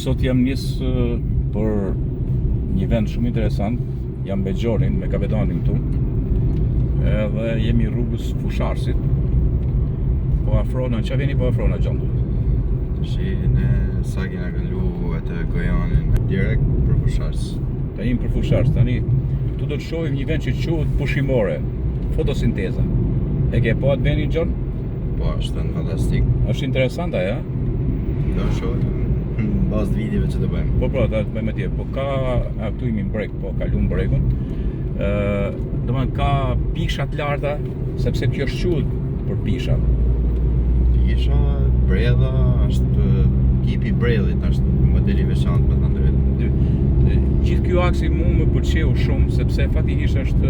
Sot jam nis për një vend shumë interesant. Jam me Gjorin, me kapetanin këtu. Edhe jemi rrugës Fusharësit. Po afrona, ç'a vjeni po afrona Gjon? Tashi ne sa kena kalu atë Gojanin direkt për Fusharës. Tani për Fusharës, tani tu do të shohim një vend që quhet Pushimore, fotosinteza. E ke po atë vendin Gjon? Po, është fantastik. Është interesant ajo, Do shohim në bazë të videove që do bëjmë. Po, ta të bëjmë atje. Po ka këtu jemi në breg, po kalum bregun. Domethënë ka pisha të larta, sepse kjo është quhet për pisha. Pisha, bredha, është kipi brellit, është modeli veçantë me thënë drejtën. Gjithë ky aksi mua më pëlqeu shumë sepse faktikisht është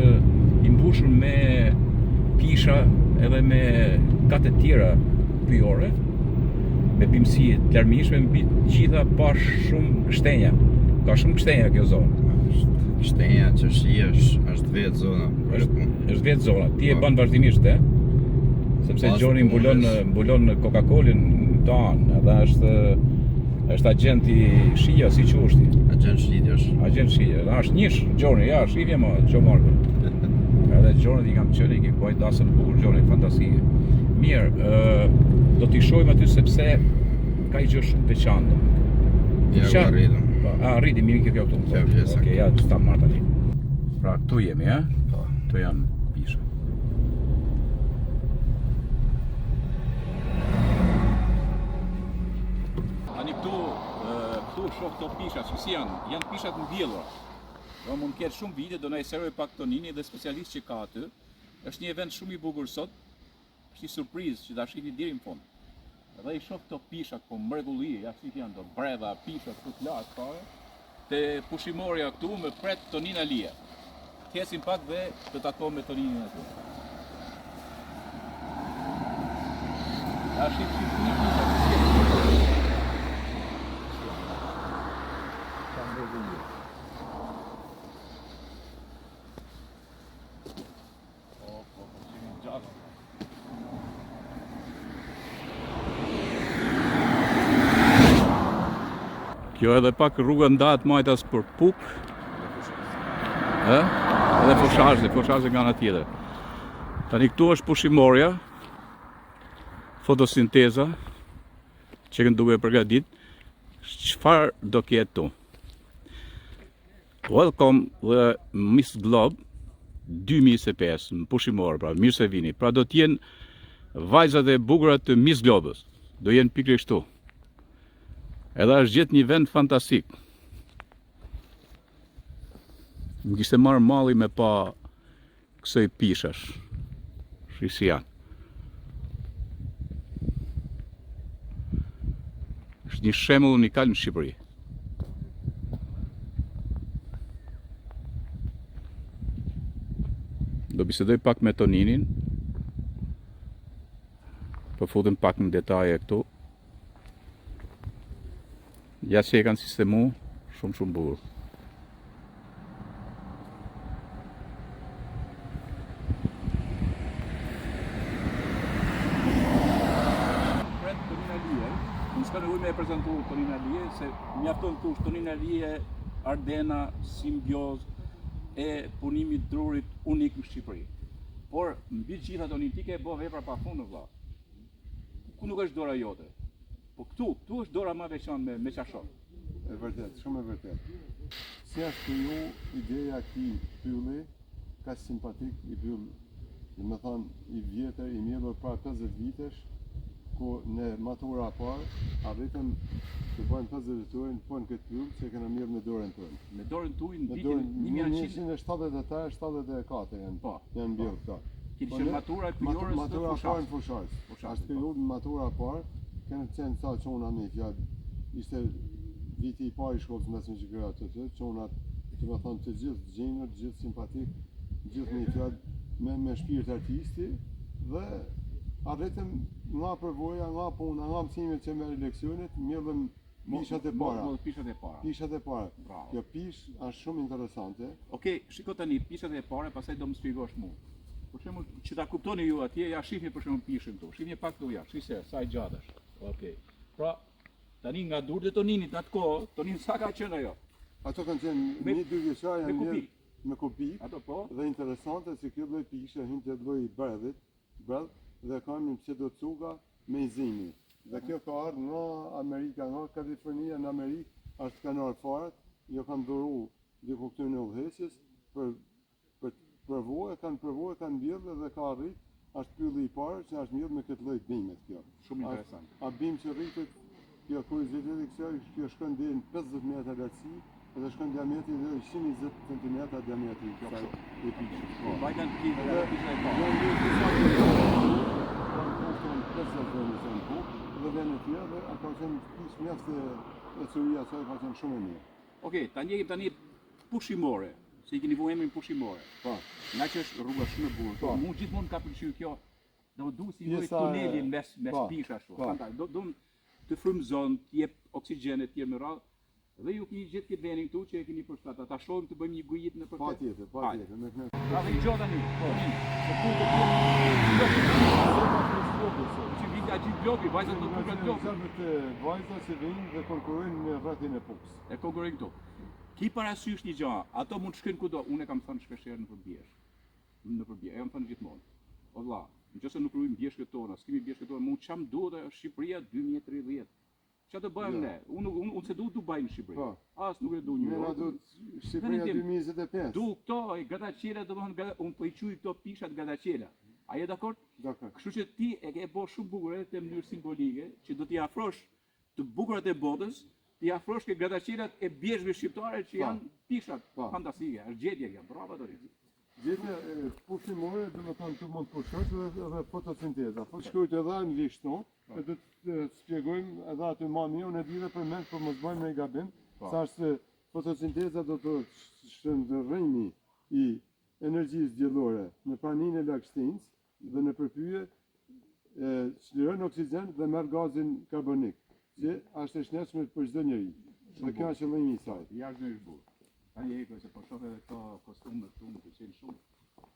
i mbushur me pisha edhe me katë të tjera pyjore, me bimësi të larmishme, mbi të gjitha pa shumë gështenja. Ka shumë gështenja kjo zonë. Është shtënja që shihesh, është vetë zona. Është vetë zona. Ti e bën vazhdimisht, sepse Gjoni mbulon Coca-Colën tonë, edhe është agent i shija, si qushti. Agent shitjesh. Agent shija. Është njësh Gjoni, ja, shifje më, ço Marko. Edhe Gjonit i kam qenë, i bëj dasën e bukur, Gjoni fantastike. Mirë, do t'i shohim aty sepse ka i gjë shumë veçantë. Ja, arritëm. Arriti, mirë kjo këtu. Okej, ja, s'ta marr tani. Pra, këtu jemi, Po. Këtu janë pisha. Tani këtu shoh këto pisha, si janë pishat mbjellura. Do mund ketë shumë vite, do na i servoj pak tonini dhe specialist që ka aty. Është një event shumë i bukur sot. Është një surprizë që ta shihni deri në fund. Edhe i shoh këto pisha ku mrekulli, ja si janë do bredha, pisha këtu të lartë fare. Te Pushimoria këtu me pret Tonina Lia. T'hesim pak dhe të takohem me Toninin aty. Ja shih një pisha. Kjo edhe pak rruga ndahet majtas për Puk. Edhe Fusharësi nga ana tjetër. Tani këtu është Pushimoria, fotosinteza, që kënë duke përgatit. Çfarë do ketë tu? Welcome the Miss Globe 2025 në Pushimore, pra mirë se vini. Pra do t'jenë vajzat e bukura të Miss Globës. Do jenë pikërisht këtu. Edhe është gjetë një vend fantastik. Më kishte marrë malli me pa kësaj pishash. Si janë. Është një shembull unikal në Shqipëri. Do bisedoj pak me Toninin. Po futem pak në detaje këtu. Ja që e kanë sistemu, shumë bukur. Pret Tonina Lie, unë s'ka nevojë me e prezentu Tonina Lie, se mjafton këtu është Tonina Lie, Ardena, Simbioz, e punimit drurit unik në Shqipëri. Por, mbi gjitha Tonin, ti ke bo vepra pa fund në vlla. Ku nuk është dora jote? Po këtu është dora më veçantë me qashon. E vërtet, shumë e vërtet. Si është kriju ideja këtij pylli, ka simpatik i pyll, dhe me thonë i vjetër, i mirë pra 50 vitesh, ku në matura parë, arritëm të bëjmë 50 viturën, po në këtë pyll, që e kena mirë me dorën tonë. Me dorën tuaj në vitin vitin 1978 janë mbjellë këta. Keni qenë matura e pyllorës të Matura parë në Fusharës. Është krijuar në matura parë, kanë qenë sa çuna me fjalë. Ishte viti i parë i shkollës mesme që kërë atë, çunat, të me thonë të gjithë gjenër, të gjithë simpatik, gjithë me fjalë me shpirt artisti dhe arritëm nga përvoja, nga puna, nga mësimet që merr leksionit, mbjellëm pishat e para. Pishat e para. Kjo pish është shumë interesante. Okej, shiko tani pishat e para, pastaj do më shpjegosh mua. Për shembull, që ta kuptoni ju atje, ja shihni për shembull pishën këtu. Shihni pak këtu ja, shihni se sa i gjatë është. Okej. Pra, Tani nga durët e Toninit në atë kohë, Tonin sa ka qenë ajo? Ato kanë qenë Me- 1-2 vjeçar me janë kupi. njerë me kupi. Ato po? Dhe interesante se kjo lloj pishe hyn të lloj brëdh dhe kanë një pseudocuga me zimi. Dhe kjo ka ardhur nga Amerika, nga Kalifornia në Amerikë, është kanë ardhur farat, jo kanë dhuru diku këtu në udhëheqjes për provuar, kanë mbjellë dhe ka arrit, është pylli i parë që është mbjellë me këtë lloj bimet kjo. Shumë interesant. A bim që rritet, kjo kurioziteti kësaj, kjo shkon deri në 50 metra lartësi, edhe shkon diametri deri në 120 cm diametri i kësaj pishe. Vajkan të kivë dhe pisha e parë. Dhe vene tjera dhe ka qenë pishë mjaft e curia saj ka qenë shumë e mirë. Okej, tani pushimore. Se I keni vu emrin pushimore. Po. Nga që është rruga shumë e bukur. Po. Mu gjithmonë ka pëlqyer kjo. Do të duhet si lloj Pjesa e- tuneli mes Po. pisha ashtu. Po. Do të frymëzon, të jep oksigjen e tjerë në radhë. Dhe ju keni gjithë këtë venin këtu që e keni përshtatë. Ta shohim të bëjmë një gujit në përtet. Patjetër. Me kënë. Pra dhe i gjo tani. Se ku të që vite a gjithë bloki, vajzat do të përgët bloki. Vajza që vinë dhe konkurrojnë në rrethin e puks. E konkurrojnë këtu. Ki parasysh një gjë, ato mund të shkojnë kudo. Unë e kam thënë shpeshherë në përbjesh. E kam thënë gjithmonë. O vlla, nëse nuk rrujmë bjeshkët tona, s'kemi bjeshkët tona, mund çam duhet Shqipëria 2030. Ç'a do bëjmë ne? Unë se du Dubai në Shqipëri. Po. As nuk e du New Ne na York. do Shqipëria 2025. Du këto, gadaqela, domethënë unë po I quaj këto pishat gadaqela. A je dakord? Dakor. Kështu që ti e ke bërë shumë bukur edhe në mënyrë simbolike, që do t'i afrosh të bukurat e botës, t'i afrosh ke gadaqelat e bjeshkëve shqiptare që janë pishat fantastike, është gjetje kjo, bravo Dorin. Gjetje pushimore, do të thonë të mund të pushosh edhe fotosinteza. Po shkruajt edhe në lishton, e do të shpjegojmë edhe aty më mirë, unë e di edhe për mend, por mos bëjmë një gabim, sa është fotosinteza do të shndërrimi I energjisë diellore në praninë e lagështinës dhe në përpyje çliron oksigjen dhe merr gazin karbonik, që është e shnetshme për çdo njeri. Dhe kjo është qëllimi I saj. Jashtë në zhbur. Tani e se po shoh edhe këto kostume këtu më pëlqejnë shumë.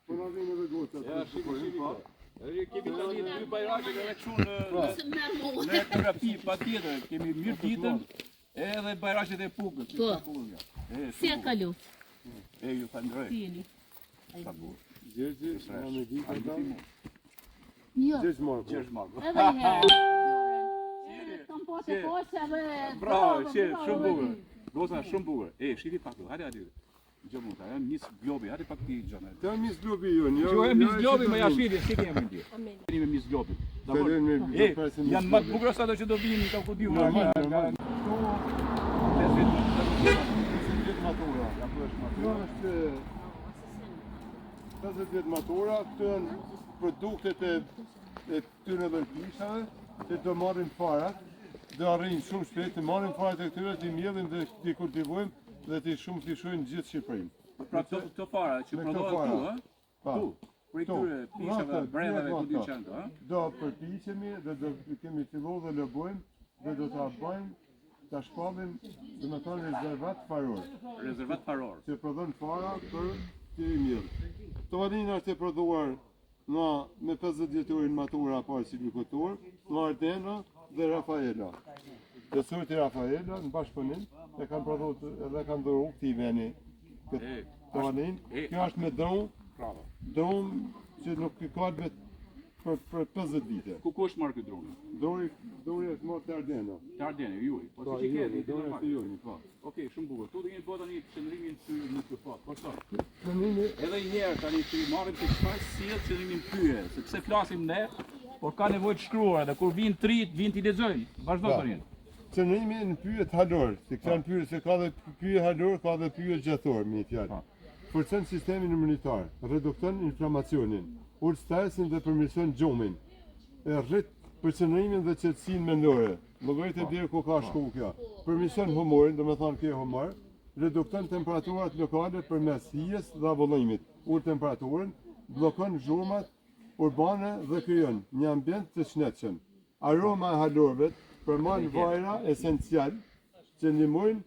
Po na vjen edhe goca. Ja, shikoj. Kemi tani dy bajraqe edhe këtu në terapi patjetër, kemi mirë ditën edhe bajraqet e pukës. Po. Si e kalu? E ju falënderoj. Jeni. Sa bukur. Gjergji, na me di këta. Jo. Gjergj Marko. Gjergj Marko. Edhe një herë. Kam poshtë dhe Bravo, shumë bukur. Goza shumë bukur. Shiti pak, hajde. Gjë mund ta, mis globi, hajde pak ti gjona. Të mis globi jonë. Jo, e mis globi me jashiri, si kemi ndi. Keni me mis globi. Janë më të bukura sa ato që do vinë ka ku diu. Kjo është 50 vjet matura, këto janë produktet e këtyre lloj pishave, që do marrin farat, do arrijnë shumë shpejt të marrin farat e këtyre, të mbjellin dhe t'i kultivojmë dhe t'i shumë fishojnë gjithë Shqipërinë. Pra këto fara që prodhohen këtu, ë? Tu. Për këtyre pishave, brendave ku diu çan këto, ë? Do përpiqemi dhe do kemi filluar dhe lëbojmë dhe do ta bëjmë ta shpallim, do të thonë rezervat faror. Rezervat faror. Që prodhon fara për të mirë. Tovarina është e prodhuar me 50 vjetorin matura parë si lukotor, nga Ardena dhe Rafaela. Dhe sorti Rafaela në bashkëpunim e kanë prodhuar edhe kanë dhuru këtij veni këtë tovarin. Kjo është me dron. Bravo. Dron që nuk ka vetë për 50 vite. Ku është marrë ky droni? Droni është marrë te Ardena. Te Ardene, juaj. Po si Droni keni? është joni, po. Okej, shumë bukur. Tu do jeni bëu tani qendrimin në ky fat. Po çfarë? Qëndrimi Edhe një herë tani të marrim të çfarë sjell qendrimin pyetje, sepse flasim ne, por ka nevojë të shkruar dhe kur vin trit, vin ti lexojnë. Vazhdo Torin. qëndrimi në pyjet halor, se këta në pyjet se ka dhe pyjet halor, ka dhe pyjet gjathor, me fjalë. Forcon sistemin imunitar, redukton inflamacionin, ul stresin dhe përmirëson gjumin. Rrit përqendrimin dhe qetësinë mendore. Llogarit e dirë ku ka shku kjo. Përmirëson humorin, do të thonë ke humor, redukton temperaturat lokale përmes hijes dhe avullimit. Ul temperaturën, bllokon zhurmat urbane dhe krijon një ambient të shnetshëm. Aroma e halorëve përmban vajra esencial që ndihmojnë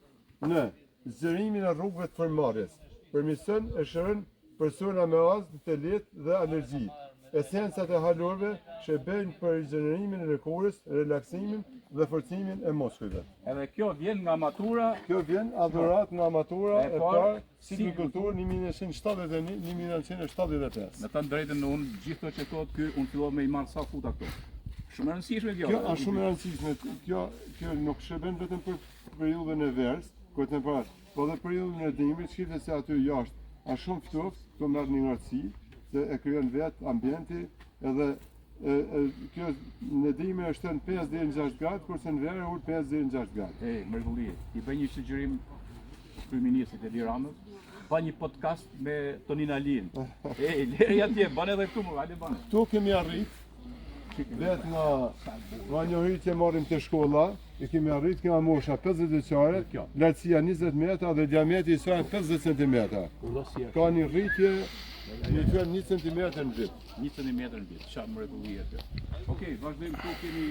në zgjerimin e rrugëve të frymëmarrjes. Përmirëson e shëron persona me astmë të lehtë dhe alergji. esencat e halorëve shërbejnë për rigjenerimin e lëkurës, relaksimin dhe forcimin e muskujve. Edhe kjo vjen nga matura Kjo vjen adhurat nga matura E e parë, parë silvikulturë 1971-1975. Me të drejtën unë gjithë të që thotë ky unë fillova me i marr sa futa këto. Shumë e rëndësishme kjo. Kjo është shumë e rëndësishme. Kjo nuk shërben vetëm për periudhën e verës, kur të parë, po edhe periudhën e dimrit, shifet se aty jashtë është shumë ftoftë, këto merr një ngartësi, se e krijon vetë ambienti, edhe kjo në dimër është në 5 deri në 6 gradë, kurse në verë ul 5 deri në 6 gradë. Mrekulli, i bëj një sugjerim kryeministit Edi Ramës, ba një podcast me Tonin Alin. Leri atje, banë edhe këtu, hajde banë. Këtu kemi arrit vetë nga një rritje marrim të shkolla, e kemi arrit nga mosha 50 vjeçare, lartësia 20 metra dhe diametri i saj 50 cm. Ka një rritje një 1 cm në vit. 1 cm në vit, çfarë mrekulli atë. Okej, vazhdojmë këtu kemi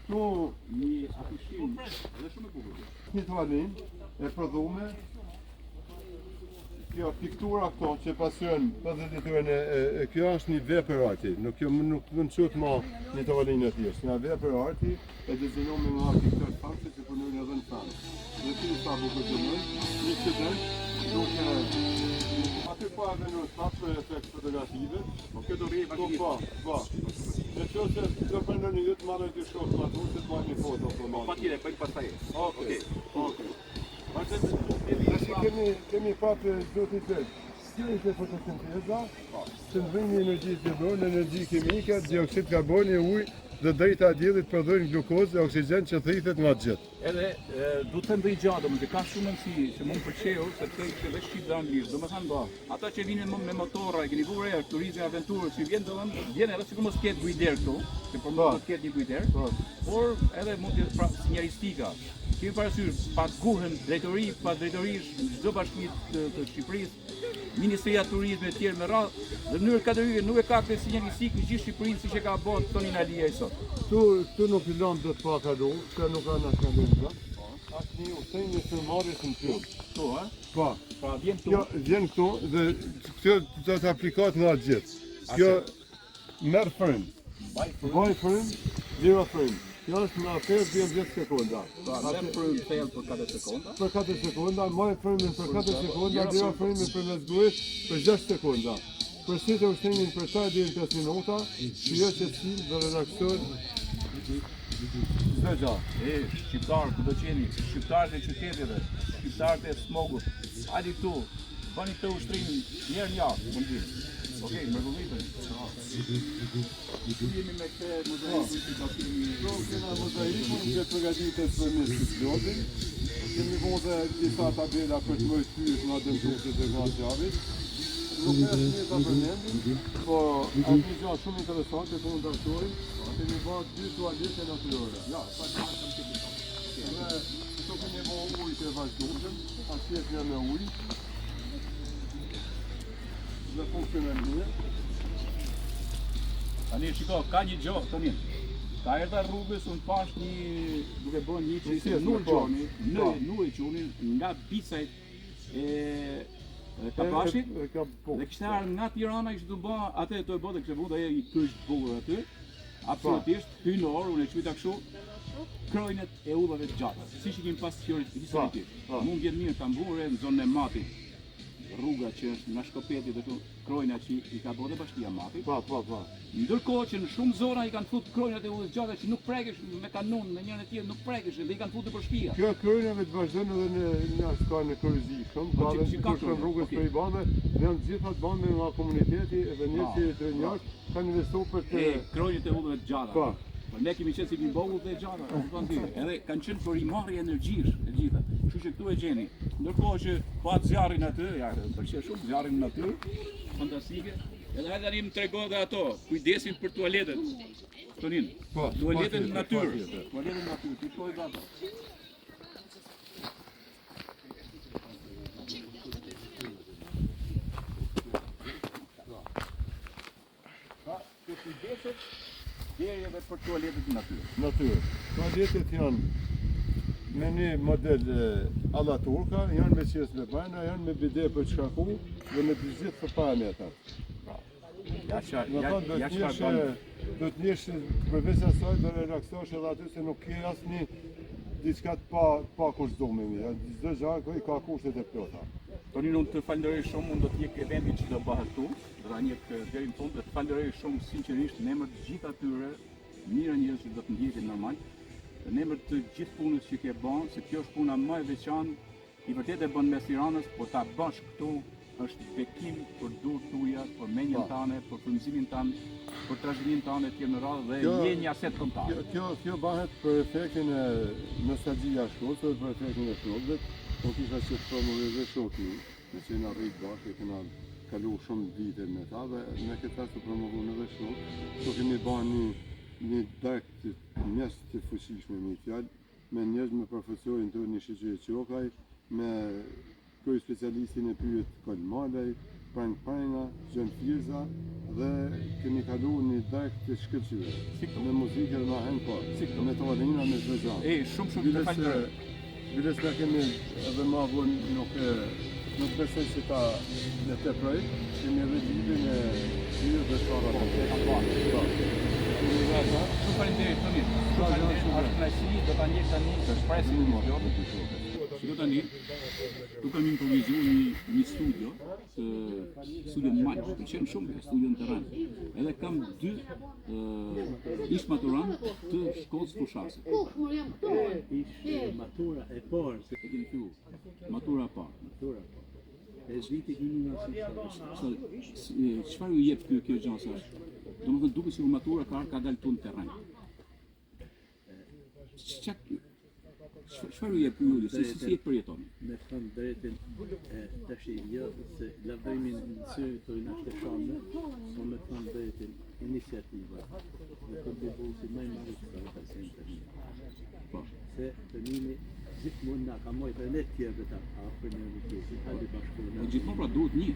Këtu një afishim edhe shumë e bukur. një toalin e prodhume. Kjo piktura këto që pasojnë 50 ditën kjo është një vepër arti, nuk mund të më një tavolinë e thjeshtë. Nga vepër arti e dizajnuar me nga pikturë famshë që punojnë edhe në Francë. Dhe ti sa bukur të bëj, një student duke aty po avenu pasme efekt fotografive. Po kjo do rri Po. Në qoftë se do prandon një jetë marrë të shkoj matur të bëj një foto automatik. patjetër, bëj pastaj. Okej. Vazhdojmë. Kemi papë zotit të sjelljes e fotosinteza, të ndrimi energji zgjerbore, energji kimike, dioksid karboni, ujë dhe drejta e diellit prodhojnë glukozë dhe oksigjen që thithet nga gjithë. Edhe du të ndëj gjatë, domethënë ka shumë rëndësi që mund pëlqeu sepse ishte edhe shqip dhe anglisht. Domethënë ata që vinë me motorra, e keni vurë turizmi aventurë, që vjen edhe sikur mos ketë kujder këtu, që për mund të ketë një kujder, por edhe mund të pra sinjalistika. Kemi parasysh paguhen drejtori pas drejtorish çdo bashki të Shqipërisë, Ministria e Turizmit e tjerë me radhë, dhe në mënyrë kategorike nuk e ka këtë sinjalistik në gjithë Shqipërinë siç e ka bën Tonin Alia i sot. Tu nuk i lëm dot pa kado, se nuk ka na këndë. Asnjë udhëtim në firmarjes në pyll. Ktu, ha? Po. Pra vjen këtu. Kjo vjen këtu dhe kjo do të aplikohet nga gjithë. Kjo merr frym. Vaj frym, lira frym. Kjo është nga 5 deri në 10 sekonda. Merr frym thellë për 4 sekonda. Për 4 sekonda, maj frymin për 4 sekonda, lira frymin për mes gojës për 6 sekonda. Përsërit ushtrimin për 3 deri në 5 minuta, shijoj që cilë dhe relakson çdo gjë. Shqiptarë ku do qeni, shqiptarët e qyteteve, shqiptarët e smogut. Hajde këtu, bani këtë ushtrim njerë javë, mund të vinë. Okej, mrekullitë. Jemi me këtë mozaikun që do kemi. Kena mozaikun që përgatitet për mes lodin. Kemi vënë disa tabela për të mos hyrë nga dëmtuesit e gazjavit. Nuk është një ta përmendim, po është një gjë shumë interesante që mund ta shohim. Kemi bërë 2 tualete natyrore. Ja, sa të marrëm këtë. Këto kemi bërë ujë të vazhdueshëm, asnjë me ujë. Dhe funksionon mirë. Tani shiko, ka një gjë, Tonin. Ka erdha rrugës, unë pash një, duke bën një që ishte Nur Gjoni, Nur Gjoni, nga Bicajt e Kabashit, dhe kishte ardhur nga Tirana, ishte du bë, atë do e bëte kishte vënë ai i kyç bukur aty. Absolutisht, hynor, unë e quajta kështu, krojnet e udhave të gjata. Siç i kemi pas historikisht. Mund vjen mirë ta mburë në zonën e Matit. Rruga që është nga Shkopeti dhe krojna që i ka bërë bashkia Mati. Po. Ndërkohë që në shumë zona i kanë futur krojnat e udhës gjata që nuk prekesh me kanon në njërin e tjetër, nuk prekesh dhe i kanë futur për shtëpia. Kjo krojnave të vazhdon edhe në shkon në Korzi shumë, ka dhe në rrugës për i bane, janë gjitha të bane nga komuniteti edhe njësi të njarë, kanë investuar për të... Krojnat e udhëve të gjata. Po. Ne kemi qenë si një bogull dhe gjata, edhe kanë qenë për rimarrje energjish e gjitha. Kështu që këtu e gjeni. Ndërkohë që pa zjarrin aty, ja, pëlqej shumë zjarrin në natyrë, fantastike. Edhe hajde tani më trego edhe ato, kujdesin për tualetet. Tonin. Po, tualetet në natyrë. Tualetet në natyrë, ti shkoj ato. Kjo kujdeset deri edhe për tualetet në natyrë. Tualetet janë me një model alla turka, janë me qesë me bajna, janë me bide për shkaku dhe me të gjithë për parametrat. Ja Do shkarkon. të njesh përveç asaj do relaksohesh edhe aty se nuk ke asnjë diçka të pa kushtuar me mirë. Çdo gjë ka kushtet e plota. Tonin unë të falenderoj shumë, unë do të jek eventi që do bëhet këtu, do ta njeh deri në fund, do të falenderoj shumë sinqerisht në emër të gjithë atyre mirë njerëz që do të ndjekin normal, në emër të gjithë punës që ke bën, se kjo është puna më e veçantë, i vërtet e bën mes Tiranës, por ta bësh këtu është bekim për durë tuja, për menjen tane, për frymëzimin tanë, për trashëgiminë tane etj në radhë dhe je një aset kombëtar. Kjo bëhet për efektin e nostalgjia shkollës, për efektin e shkollëve. Po kisha që të promovoj dhe shoku, me që na rrit bashkë, kena kalu shumë vite me ta dhe në këtë rast të promovojmë edhe shok, so kemi bërë një darkë të mes të fuqishme me fjalë, me njerëz me profesorin të një shiqe Qokaj, me krye specialistin e pyet Kolmalaj, Pranga, Gjën Firza dhe kemi kalu një darkë të shkëlqyer me muzikë dhe me ahenk me tovalina me çdo gjë. Shumë të falenderoj. Biles na kemi edhe ma vonë nuk besoj se ta në të projekt, kemi edhe lidhje me një dhe shara të Shumë faleminderit Tonin. Shumë faleminderit. Është kënaqësi, do ta ndjek tani të shpresim një gjë. Shiko tani, tu kam improvisuar një studio, studio Maj, pëlqen shumë studio në Tiranë. Edhe kam dy ish maturantë të shkollës fushase. Matura e parë, E keni filluar. Matura e parë. e vitit 1960. Çfarë ju jep kjo gjë sa? Domethënë duket sikur matura ka dalë tu në terren. Çfarë ju jep ju, si e përjetoni? Me thënë drejtin, tash jo se lavdërimin në sy të nashte shumë, po me thënë drejtin iniciativa. Në këtë bëbëllë si më i madh të pacientëve. Po. Se fëmijë gjithmonë na ka mojtë edhe tjerë të afër në universitet, hajde bashkëpunë. Gjithmonë pra duhet një.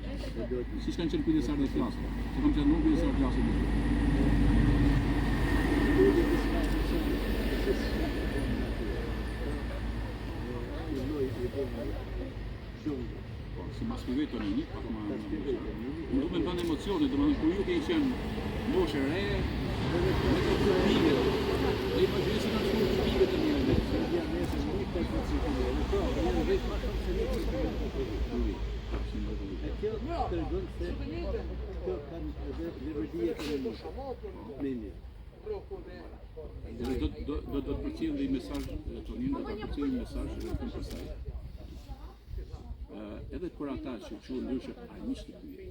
Siç kanë qenë kujdesar në klasë. Se kam qenë nuk kujdesar në klasë. Po, si mas me vetë një, pak më... Më duke në kanë emocione, domethënë kur ju ke qenë moshë e re, me të fëmijë, e imagjinoj se kanë shkuar fëmijë të mirë. Kjo tregon se kjo kanë edhe libertie ekonomike. Do të përcjell një mesazh Tonin, do të përcjell një mesazh vetëm për sa. Edhe për ata që quhen ndryshe armiqtë të tyre.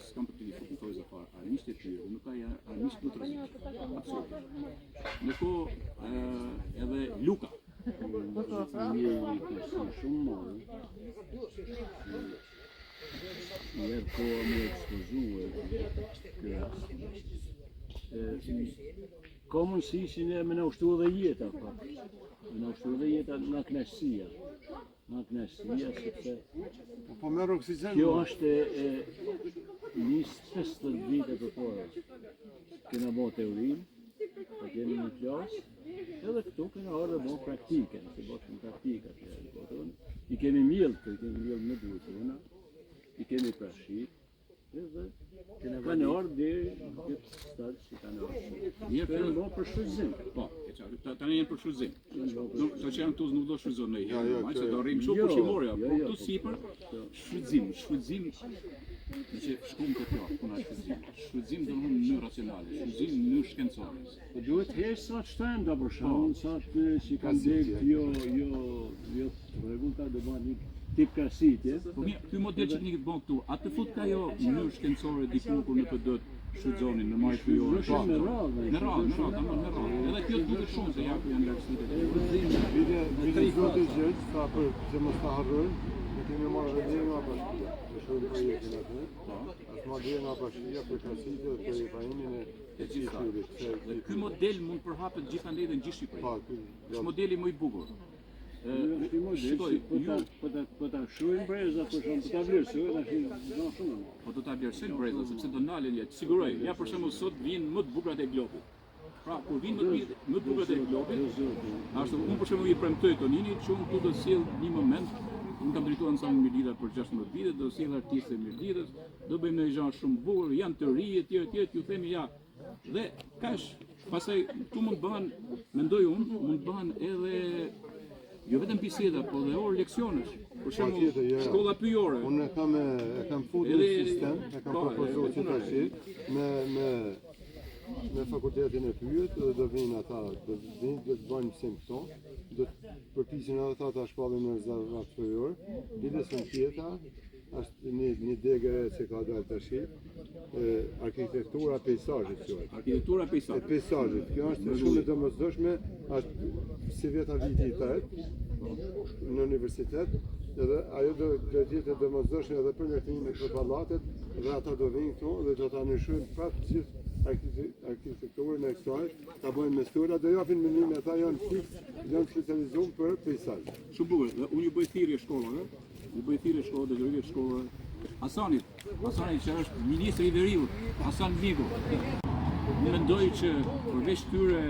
S'kam për të diskutuar zafar, armiqtë të tyre, nuk ka armiqtë më të rrezikshëm. Absolutisht. Në kohë edhe Luka Iar koha më ekspozuar ka mundësi që ne me na ushtu edhe jeta, me na ushtu edhe jeta nga knaqësia. Nga knaqësia, sepse Po merr oksigjen. kjo është 25 vite përpara. Kena bërë teorinë, po kemi një klasë, edhe këtu kena ardhur dhe bërë praktike, se bëshëm praktika të I kemi mjellë në duhetuna, I kemi prashit, edhe kanë ardhur deri në këtë stadë që kanë ardhur. Mirë, Kena bërë për shfrytëzim. po, tani janë për shfrytëzim. Do që janë tu nuk do shfrytëzon ne. Jo, Se do rrim kështu jo, pushimorja, jo, po jo, këtu sipër shfrytëzim që shkum të kjo, puna shfrytëzim do në mënyrë racionale, shfrytëzim në mënyrë shkencore. Po duhet hesh sa të shtrenda për shkakun, sa të që kanë dek jo rregullta do bëhen një tip krasitje. Po mirë, ky model që keni bën këtu, atë fut ka jo në mënyrë shkencore diku kur në të do të shfrytëzonin në majtë jo. Në radhë. Edhe kjo duket shumë se janë lartësitë. Vite zotë gjëj, sa për që mos ta harrojnë, ne kemi marrë edhe nga bashkia. Të shohim projektin aty. As ma dhe nga bashkia për krasitë dhe për rifahimin e qishturit. Dhe ky model mund përhapet gjithandej dhe në gjithë Shqipërinë. Pa, Është modeli më I bukur. Shikoj, po ta shuajmë brezat për shkak të ta vlerësoj, tash do shumë. Po do ta vlerësojnë brezat sepse do ndalen jetë. Siguroj, ja për shembull sot vinë më të bukurat e globit. Pra, kur vinë më të bukurat e globit, ashtu unë për shembull I premtoj Toninit që unë do të sjell një moment unë kam drejtuar ansambin Mirlidha për 16 vite, do sjell artistë Mirlidhës, do bëjmë një gjë shumë bukur, janë të ri etj, ju themi ja. Dhe kash, pastaj tu mund bëhen, mendoj unë, mund bëhen edhe jo vetëm biseda, po dhe orë leksionesh. Për shembull, shkolla pyjore. Unë e kam futur në sistem, e kam propozuar që tash me fakultetin e pyet dhe do vinë ata, do të bëjnë mësim këto, do të përpiqen edhe ata ta shpallin në rezervat pyjor. Lidhësën tjetra është një degë që ka dalë tash, arkitektura peizazhit quhet. Arkitektura peizazhit. Peizazhit. Kjo është shumë e domosdoshme, është si veta viti i 3 në universitet, edhe ajo do të jetë e domosdoshme edhe për ndërtimin e pallatet, dhe ata do vinë këtu dhe do ta ndryshojnë prapë gjithë arkitekturën e kësaj, ta bëjnë me stora, do japin mendimin, ata janë specializuar për peizazh. Shumë bukur. Dhe unë ju bëj thirrje shkollave, dhe drejtë shkollave. Hasanit që është ministri i veriut, Hasan Migo. Unë mendoj që përveç këtyre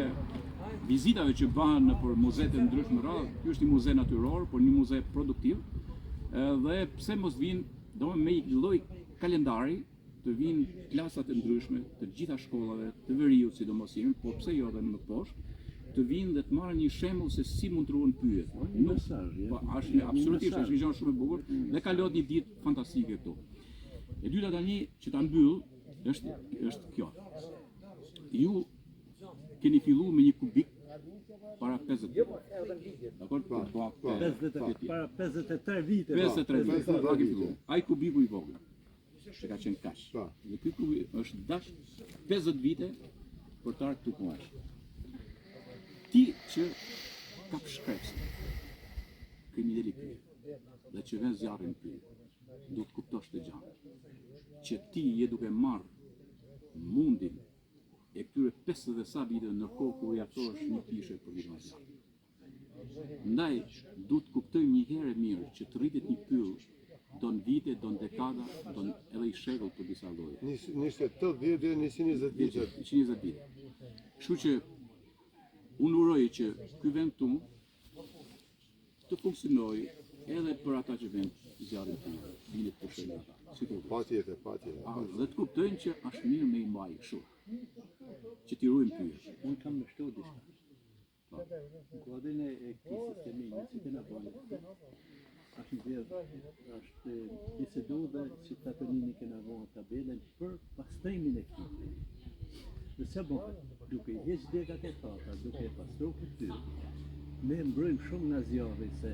vizitave që bëhen për muzeet e ndryshme radhë, ky është një muze natyror, por një muze produktiv. Dhe pse mos vinë, domethënë me një lloj kalendari, të vinë klasat e ndryshme të gjitha shkollave të veriut, sidomos jemi, po pse jo edhe më poshtë, të vinë dhe të marrë një shembull se si mund të ruhen pyjet. Një mesazh, është absolutisht është një gjë shumë e bukur dhe kalon një ditë fantastike këtu. E dyta tani që ta mbyll është kjo. Ju keni filluar me një kubik para 50 vite. Dakor? Para 53 vite. 53 vite pa filluar. Ai kubiku i vogël. Që ka qenë kaq. Dhe ky kubik është dash 50 vite për të ardhur këtu ku është. Ti që kap shkrepsin, kemi deli pyet, dhe që ven zjarrin pyet, do të kuptosh të gjanë, që ti je duke marrë mundin e këtyre 50 dhe sa vite në kohë kur jatosh një pishe për vitë më zjarë. Ndaj, du të kuptojmë një herë e mirë që të rritet një pyll, don vite, don dekada, don edhe i shekull për disa lloje. Nishte 80 deri në 120 vite. 120 vite. Kështu që unë uroj që ky vend këtu të funksionojë edhe për ata që vend zjarrin këtu, vinë të pushojnë ata. Patjetër. Dhe të kuptojnë që është mirë me i mbaj kështu. Që t'i ruajmë pyetje. Unë kam mbështetur diçka. Në kuadrin e këtij sistemi që kena bërë, është bisedu dhe qytetarëni kena vënë tabelën për pastrimin e këtij. Dhe se bëhet, duke i heq degat e tata, duke e pastru këty, ne mbrojmë shumë nga zjarri se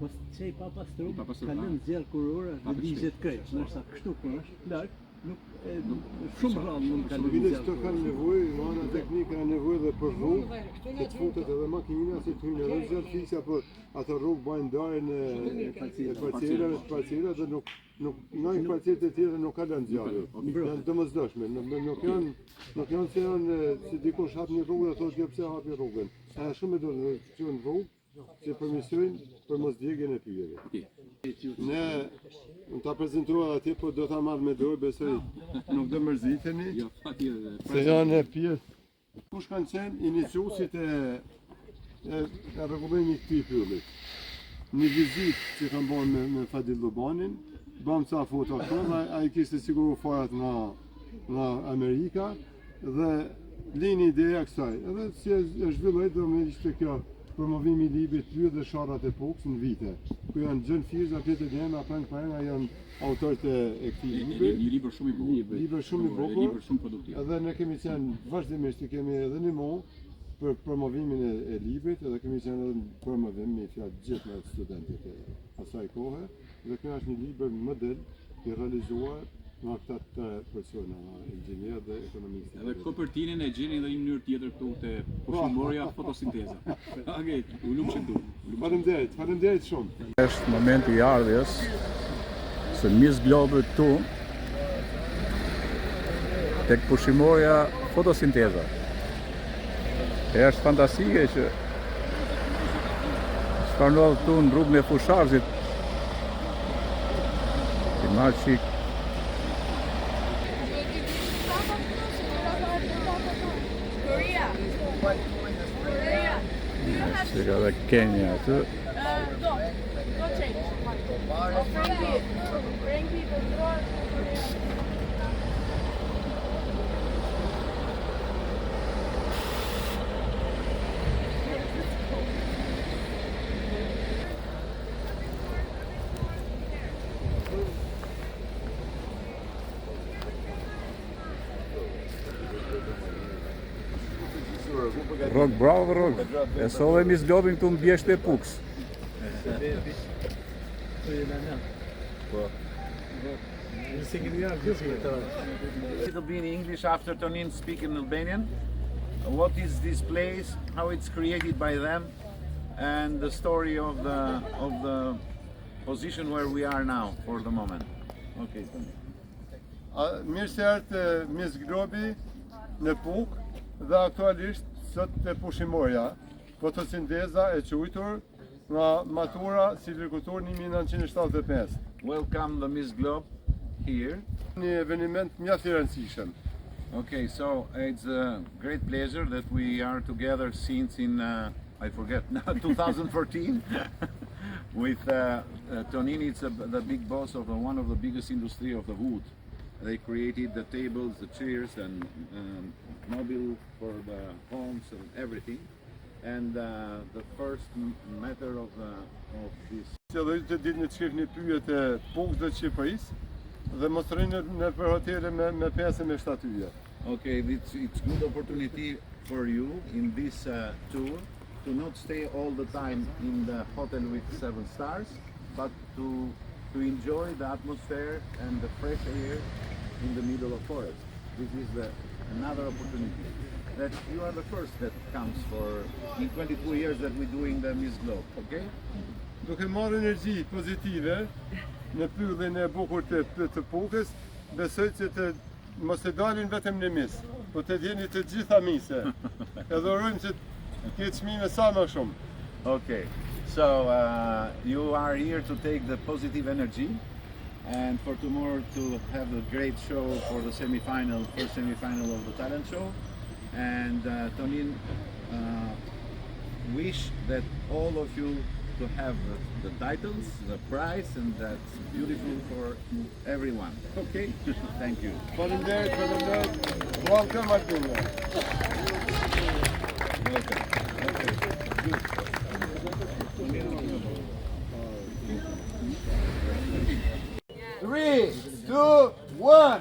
po çej pa pastru, ka lënë zjarr kurora dhe ligjet krejt. Nëse kështu kur është larg, shumë rrallë mund ka lënë zjarr. Këto kanë nevojë, mana teknike kanë nevojë dhe për rrugë, të futet edhe makina si të hyjnë edhe zjarr fisa, por ato rrugë bëjnë ndarjen e parcelave dhe nuk në parcelet e tjera nuk ka lënë zjarri. Janë domosdoshme, nuk janë se janë si dikush hap një rrugë dhe thotë jo pse hapi rrugën. Është shumë e dorë të qenë rrugë që përmirësojnë për mosdjegjen e pyjeve. Ne ta prezantuar atje, po do ta marr me dorë, besoj nuk do mërziteni. Jo, patjetër. Se janë pjesë. Kush kanë qenë iniciuesit e rregullimit të këtij pylli? Një vizitë që kanë bërë me Fadil Lubanin, bëm ca foto këtu, ai kishte sigurisht farat nga Amerika dhe lini ideja kësaj. Edhe si e zhvilloi ishte kjo promovimi i librit Pyet dhe Sharrat e Pukës në vite. Ku janë Gjën Firza, Peter Dema, Frank Parenga janë autorët e këtij libri. Një libër shumë i bukur. Libër shumë i bukur. Libër shumë produktiv. Edhe ne kemi qenë vazhdimisht kemi edhe një muaj për promovimin e librit, edhe kemi qenë edhe në promovim me fjalë gjithë me studentët e asaj kohe. Dhe kjo është një libër model i realizuar nga këta të persona, inxhinier dhe ekonomistë. Edhe kopertinën e gjeni edhe një mënyrë tjetër këtu te pushimorja fotosinteza. Okej, u lumshim du. Faleminderit shumë. Është momenti i ardhjes së Miss Globit këtu tek pushimorja fotosinteza. Është fantastike që çfarë ndodh këtu në rrugën e Fusharzit. Ti marr çik që ka dhe Kenya aty. do change. Oh, Frankie, the door. Rog, bravo Rog. E sollemi zglobin këtu mbjesht e puks. It'll be in English after Tonin speak in Albanian. What is this place? How it's created by them, and the story of the position where we are now for the moment. Okay, Tonin. Mirë se erdhët Mizglobi në Puk dhe aktualisht sot të pushimorja, fotosinteza e quajtur nga matura silvikultur 1975. Welcome the Miss Globe here. Një eveniment mjaft I rëndësishëm. Okay, so it's a great pleasure that we are together since in I forget now 2014 with Tonin. It's the big boss of one of the biggest industry of the wood. They created the tables, the chairs, and mobile for the homes and everything. And the first matter of this. Qëllërit ditë në qif një pyjet e Pukës dhe Shqipërisë dhe mos rrinë në për hotele me pesë me shtatyje. Okay, it's good opportunity for you in this tour to not stay all the time in the hotel with 7 stars, but to enjoy the atmosphere and the fresh air in the middle of forest. This is another opportunity that you are the first that comes for in 22 years that we're doing the Miss Globe, okay? Duke marrë energji pozitive në pyllin e bukur të Pukës, besoj që të mos të dalin vetëm në mis, po të jeni të gjitha mise. Edhe urojmë që të çmime sa më shumë. Okay, so you are here to take the positive energy and for tomorrow to have a great show for the semi-final, first semi-final of the talent show. And Tonin wish that all of you to have the titles, the prize, and that's beautiful for everyone. Okay? Thank you. Faleminderit. Welcome Albania. Welcome. Okay. Good. 3, 2, 1.